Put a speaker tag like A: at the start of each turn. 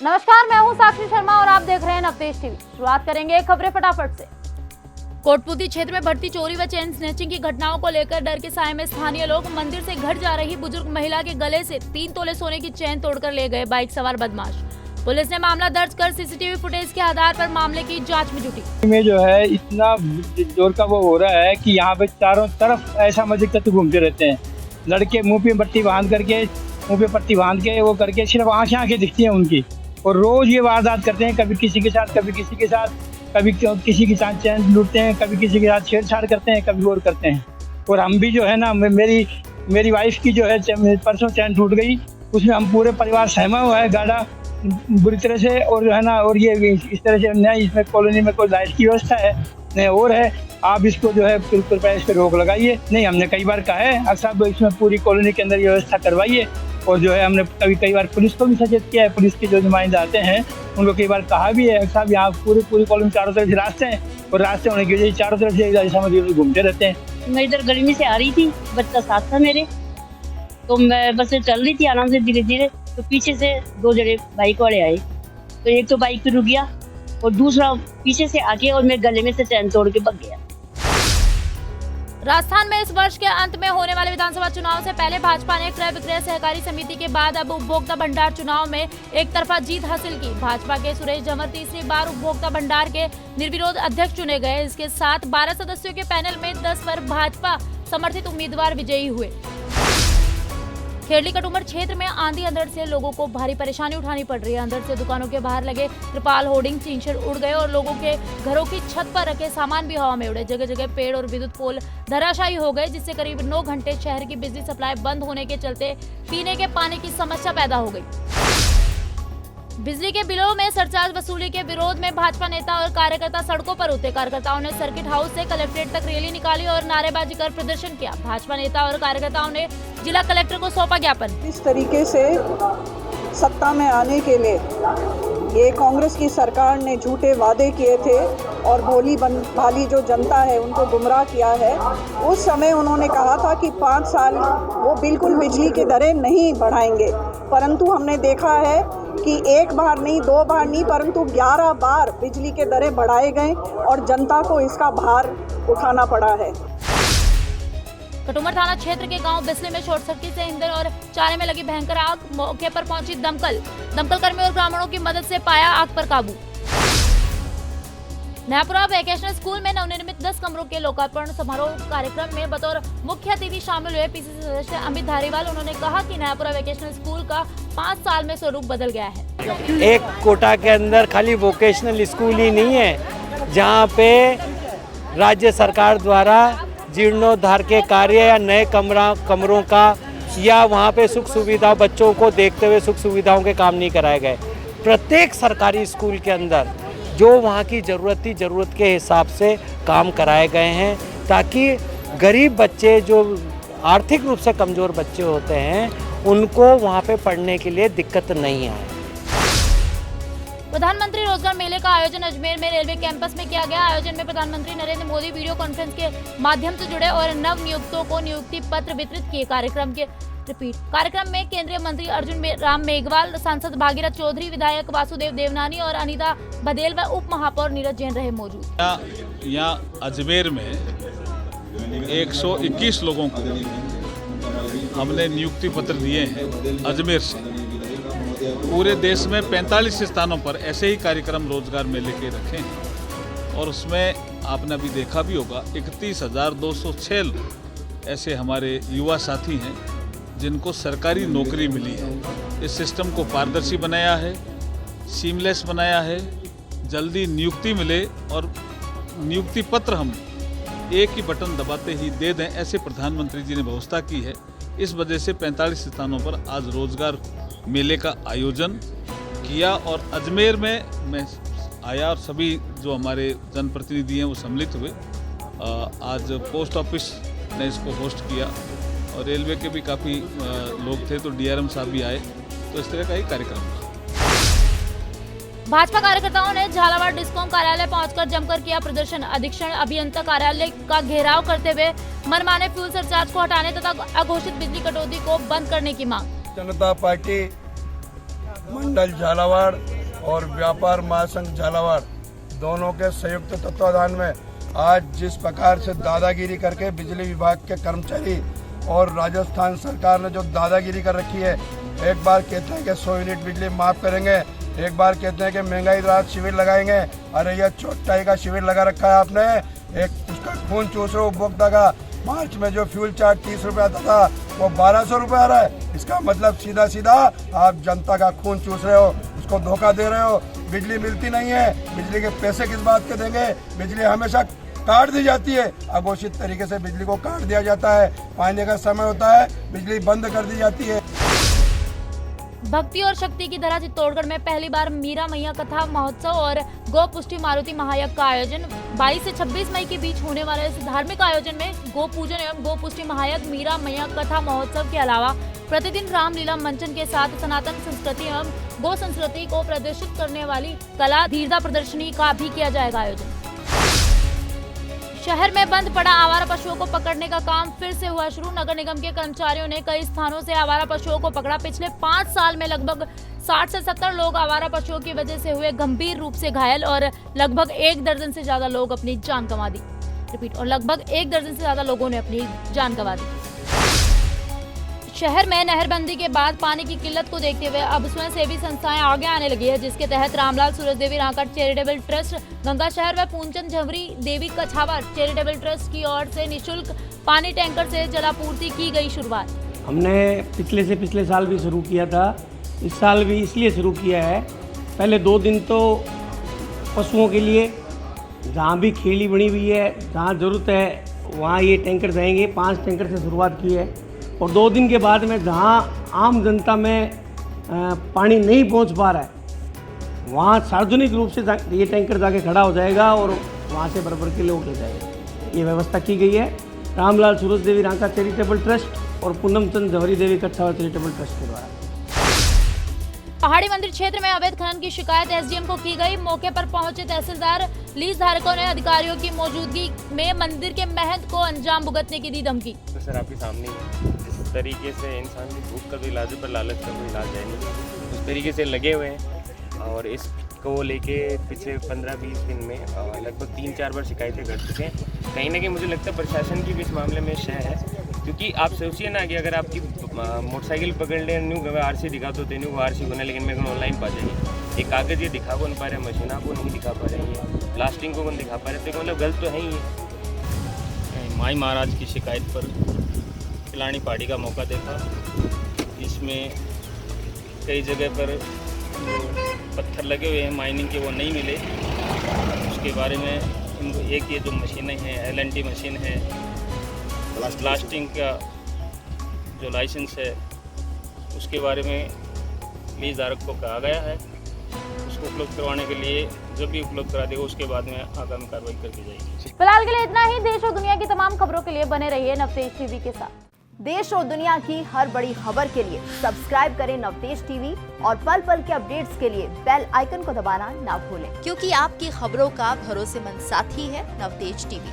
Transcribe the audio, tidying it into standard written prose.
A: नमस्कार, मैं हूं साक्षी शर्मा और आप देख रहे हैं नवतेज टीवी। शुरुआत करेंगे खबरें फटाफट से। कोटपुती क्षेत्र में बढ़ती चोरी व चेन स्नैचिंग की घटनाओं को लेकर डर के साए में स्थानीय लोग मंदिर से घर जा रही बुजुर्ग महिला के गले से 3 तोले सोने की चेन तोड़कर ले गए बाइक सवार बदमाश। पुलिस ने मामला दर्ज कर सीसीटीवी फुटेज के आधार पर मामले की जांच में जुटी।
B: में जो है इतना जोर का वो हो रहा है कि यहाँ पे चारों तरफ ऐसा मजिक तत्व घूमते रहते हैं। लड़के मुंह पे पट्टी बांध करके वो करके सिर्फ आंखें दिखती हैं उनकी, और रोज ये वारदात करते हैं। कभी किसी के साथ, कभी किसी के साथ, कभी किसी के साथ चैन लूटते हैं, कभी किसी के साथ छेड़छाड़ करते हैं, कभी और करते हैं। और हम भी जो है ना, मेरी वाइफ की जो है परसों चैन टूट गई, उसमें हम पूरे परिवार सहमा हुआ है गाड़ा बुरी तरह से। और जो है ना, और ये इस तरह से न इसमें कॉलोनी में कोई लाइट की व्यवस्था है न और है। आप इसको जो है बिल्कुल इस पर रोक लगाइए। नहीं, हमने कई बार कहा है अक्सर इसमें पूरी कॉलोनी के अंदर ये व्यवस्था करवाइए। और जो है हमने कई बार पुलिस को भी सचेत किया है। पुलिस के जो नुमाइंदे आते हैं उनको कई बार कहा भी है साहब, यहाँ पूरी कॉलोनी चारों तरफ से रास्ते हैं, और रास्ते होने की वजह से चारों तरफ से ऐसा मतलब घूमते रहते हैं।
C: मैं इधर गली में से आ रही थी, बच्चा साथ था मेरे, तो मैं बस चल रही थी आराम से धीरे धीरे, तो पीछे से 2 जने बाइक वाले आए। तो एक तो बाइक पे रुक गया और दूसरा पीछे से आके और मेरे गले में से चैन तोड़ के भाग गया।
A: राजस्थान में इस वर्ष के अंत में होने वाले विधानसभा चुनाव से पहले भाजपा ने क्रय विक्रय सहकारी समिति के बाद अब उपभोक्ता भंडार चुनाव में एक तरफा जीत हासिल की। भाजपा के सुरेश जंवर तीसरी बार उपभोक्ता भंडार के निर्विरोध अध्यक्ष चुने गए। इसके साथ 12 सदस्यों के पैनल में 10 पर भाजपा समर्थित उम्मीदवार विजयी हुए। खेड़ली कटुमर क्षेत्र में आंधी अंधड़ से लोगों को भारी परेशानी उठानी पड़ रही है। अंदर से दुकानों के बाहर लगे त्रिपाल, होर्डिंग, टीन शेड उड़ गए और लोगों के घरों की छत पर रखे सामान भी हवा में उड़े। जगह जगह पेड़ और विद्युत पोल धराशायी हो गए, जिससे करीब 9 घंटे शहर की बिजली सप्लाई बंद होने के चलते पीने के पानी की समस्या पैदा हो गई। बिजली के बिलों में सरचार्ज वसूली के विरोध में भाजपा नेता और कार्यकर्ता सड़कों पर उतरे। कार्यकर्ताओं ने सर्किट हाउस से कलेक्ट्रेट तक रैली निकाली और नारेबाजी कर प्रदर्शन किया। भाजपा नेता और कार्यकर्ताओं ने जिला कलेक्टर को सौंपा ज्ञापन।
D: इस तरीके से सत्ता में आने के लिए ये कांग्रेस की सरकार ने झूठे वादे किए थे और भोली भाली जो जनता है उनको गुमराह किया है। उस समय उन्होंने कहा था कि 5 साल वो बिल्कुल बिजली की दरें नहीं बढ़ाएंगे, परंतु हमने देखा है कि 1 बार नहीं, 2 बार नहीं, परंतु 11 बार बिजली के दरें बढ़ाए गए और जनता को इसका भार उठाना पड़ा है।
A: कटुमर थाना क्षेत्र के गांव बिस्ले में शॉर्ट सर्किट से ईंधन और चारे में लगी भयंकर आग। मौके पर पहुंची दमकल कर्मियों और ग्रामीणों की मदद से पाया आग पर काबू। नयापुरा वोकेशनल स्कूल में नवनिर्मित 10 कमरों के लोकार्पण समारोह कार्यक्रम में बतौर मुख्य अतिथि शामिल हुए पीसीसी सदस्य अमित धारीवाल। उन्होंने कहा कि नयापुरा वोकेशनल स्कूल का 5 साल में स्वरूप बदल गया है।
E: एक कोटा के अंदर खाली वोकेशनल स्कूल ही नहीं है, जहाँ पे राज्य सरकार द्वारा जीर्णोद्धार के कार्य या नए कमरों का या वहाँ पे सुख सुविधा बच्चों को देखते हुए सुख सुविधाओं के काम नहीं कराए गए। प्रत्येक सरकारी स्कूल के अंदर जो वहाँ की ज़रूरत थी, ज़रूरत के हिसाब से काम कराए गए हैं, ताकि गरीब बच्चे, जो आर्थिक रूप से कमज़ोर बच्चे होते हैं, उनको वहाँ पे पढ़ने के लिए दिक्कत नहीं आए।
A: प्रधानमंत्री रोजगार मेले का आयोजन अजमेर में रेलवे कैंपस में किया गया। आयोजन में प्रधानमंत्री नरेंद्र मोदी वीडियो कॉन्फ्रेंस के माध्यम से जुड़े और नव नियुक्तों को नियुक्ति पत्र वितरित किए। कार्यक्रम में केंद्रीय मंत्री अर्जुन राम मेघवाल, सांसद भागीरथ चौधरी, विधायक वासुदेव देवनानी और अनीता बदेल व उप महापौर नीरज जैन रहे मौजूद।
F: यहाँ अजमेर में 121 लोगों को हमने नियुक्ति पत्र दिए हैं अजमेर से। पूरे देश में 45 स्थानों पर ऐसे ही कार्यक्रम रोजगार मेले के रखे हैं, और उसमें आपने अभी देखा भी होगा 31,206 ऐसे हमारे युवा साथी हैं जिनको सरकारी नौकरी मिली है। इस सिस्टम को पारदर्शी बनाया है, सीमलेस बनाया है, जल्दी नियुक्ति मिले और नियुक्ति पत्र हम एक ही बटन दबाते ही दे दें, ऐसे प्रधानमंत्री जी ने व्यवस्था की है। इस वजह से 45 स्थानों पर आज रोजगार मेले का आयोजन किया और अजमेर में मैं आया और सभी जो हमारे जनप्रतिनिधि हैं वो सम्मिलित हुए। आज पोस्ट ऑफिस ने इसको होस्ट किया और रेलवे के भी काफ़ी लोग थे, तो डीआरएम साहब भी आए, तो इस तरह का ही कार्यक्रम था।
A: भाजपा कार्यकर्ताओं ने झालावाड़ डिस्कॉम कार्यालय पहुंचकर जमकर किया प्रदर्शन। अधीक्षण अभियंता कार्यालय का घेराव करते हुए मनमाने फ्यूल सरचार्ज को हटाने तथा अघोषित बिजली कटौती को बंद करने की मांग।
G: जनता पार्टी मंडल झालावाड़ और व्यापार महासंघ झालावाड़ दोनों के संयुक्त तत्वाधान में आज जिस प्रकार से दादागिरी करके बिजली विभाग के कर्मचारी और राजस्थान सरकार ने जो दादागिरी कर रखी है, एक बार कहते हैं कि 100 यूनिट बिजली माफ करेंगे, एक बार कहते हैं कि महंगाई राहत शिविर लगाएंगे। अरे यह चौटाई का शिविर लगा रखा है आपने, एक उसका खून चूस रहे हो उपभोक्ता का। मार्च में जो फ्यूल चार्ज 30 रुपये आता था वो 1200 रुपये आ रहा है। इसका मतलब सीधा सीधा आप जनता का खून चूस रहे हो, उसको धोखा दे रहे हो। बिजली मिलती नहीं है, बिजली के पैसे किस बात के देंगे? बिजली हमेशा काट दी जाती है, अघोषित तरीके से बिजली को काट दिया जाता है। पानी का समय होता है, बिजली बंद कर दी जाती है।
A: भक्ति और शक्ति की धरा चित्तौड़गढ़ में पहली बार मीरा मैया कथा महोत्सव और गौ पुष्टि मारुति महायज्ञ का आयोजन 22 से 26 मई के बीच होने वाले इस धार्मिक आयोजन में गो पूजन एवं गो पुष्टि महायज्ञ मीरा मैया कथा महोत्सव के अलावा प्रतिदिन रामलीला मंचन के साथ सनातन संस्कृति एवं गो संस्कृति को प्रदर्शित करने वाली कला धीरता प्रदर्शनी का भी किया जाएगा आयोजन। शहर में बंद पड़ा आवारा पशुओं को पकड़ने का काम फिर से हुआ शुरू। नगर निगम के कर्मचारियों ने कई स्थानों से आवारा पशुओं को पकड़ा। पिछले 5 साल में लगभग 60 से 70 लोग आवारा पशुओं की वजह से हुए गंभीर रूप से घायल और लगभग 1 दर्जन से ज्यादा लोग अपनी जान गंवा दी। और लगभग 1 दर्जन से ज्यादा लोगों ने अपनी जान गंवा दी। शहर में नहरबंदी के बाद पानी की किल्लत को देखते हुए अब स्वयंसेवी संस्थाएं आगे आने लगी है, जिसके तहत रामलाल सूरजदेवी रांकड़ चैरिटेबल ट्रस्ट, गंगा शहर व पूंचन झवरी देवी कछावा चैरिटेबल ट्रस्ट की ओर से निःशुल्क पानी टैंकर से जलापूर्ति की गई शुरुआत।
H: हमने पिछले साल भी शुरू किया था, इस साल भी इसलिए शुरू किया है। पहले 2 दिन तो पशुओं के लिए जहाँ भी खेली बनी हुई है, जहाँ ज़रूरत है वहाँ ये टैंकर जाएंगे। 5 टैंकर से शुरुआत की है और 2 दिन के बाद में जहाँ आम जनता में पानी नहीं पहुँच पा रहा है वहाँ सार्वजनिक रूप से ये टैंकर जाके खड़ा हो जाएगा और वहाँ से भर के लोग ले जाएंगे। ये व्यवस्था की गई है रामलाल सूरजदेवी रांकड़ चैरिटेबल ट्रस्ट और पूनमचंद झवरी देवी कछावा चैरिटेबल ट्रस्ट के द्वारा।
A: पहाड़ी मंदिर क्षेत्र में अवैध खनन की शिकायत एसडीएम को की गई। मौके पर पहुंचे तहसीलदार लीज धारकों ने अधिकारियों की मौजूदगी में मंदिर के महंत को अंजाम भुगतने की दी धमकी।
I: तो सर आपके सामने जिस तरीके से इंसान की भूख का भी इलाज है पर लालच का कोई इलाज है नहीं, उस तरीके से लगे हुए हैं और इसको लेके पिछले 15-20 दिन में लगभग 3-4 बार शिकायतें कर चुके हैं। कहीं ना कहीं मुझे लगता है प्रशासन की भी इस मामले में शय है, क्योंकि आप सोचिए ना कि अगर आपकी मोटरसाइकिल पकड़ लें, न्यू आरसी दिखा तो न्यू आरसी होना, लेकिन मेरे को ऑनलाइन पा जाएगी। एक कागज़ ये दिखा कौन पा रहे हैं, मशीन को नहीं दिखा पा रही है, प्लास्टिक को कौन दिखा पा रहे, तो मतलब गलत तो है ही है। माई महाराज की शिकायत पर पिलानी पहाड़ी का मौका देखा, इसमें कई जगह पर जो पत्थर लगे हुए हैं माइनिंग के वो नहीं मिले। उसके बारे में एक ये जो मशीनें हैं LNT मशीन है, ब्लास्टिंग का जो लाइसेंस है उसके बारे में लीज धारक को कहा गया है, उसको उपलब्ध करवाने के लिए जब भी उपलब्ध करा देगा उसके बाद में आगामी कार्रवाई कर दी जाएगी।
A: फिलहाल के लिए इतना ही। देश और दुनिया की तमाम खबरों के लिए बने रहिए नवतेज टीवी के साथ।
J: देश और दुनिया की हर बड़ी खबर के लिए सब्सक्राइब करें नवतेज टीवी और पल पल के अपडेट्स के लिए बेल आइकन को दबाना ना भूलें,
K: क्योंकि आपकी खबरों का भरोसेमंद साथी है नवतेज टीवी।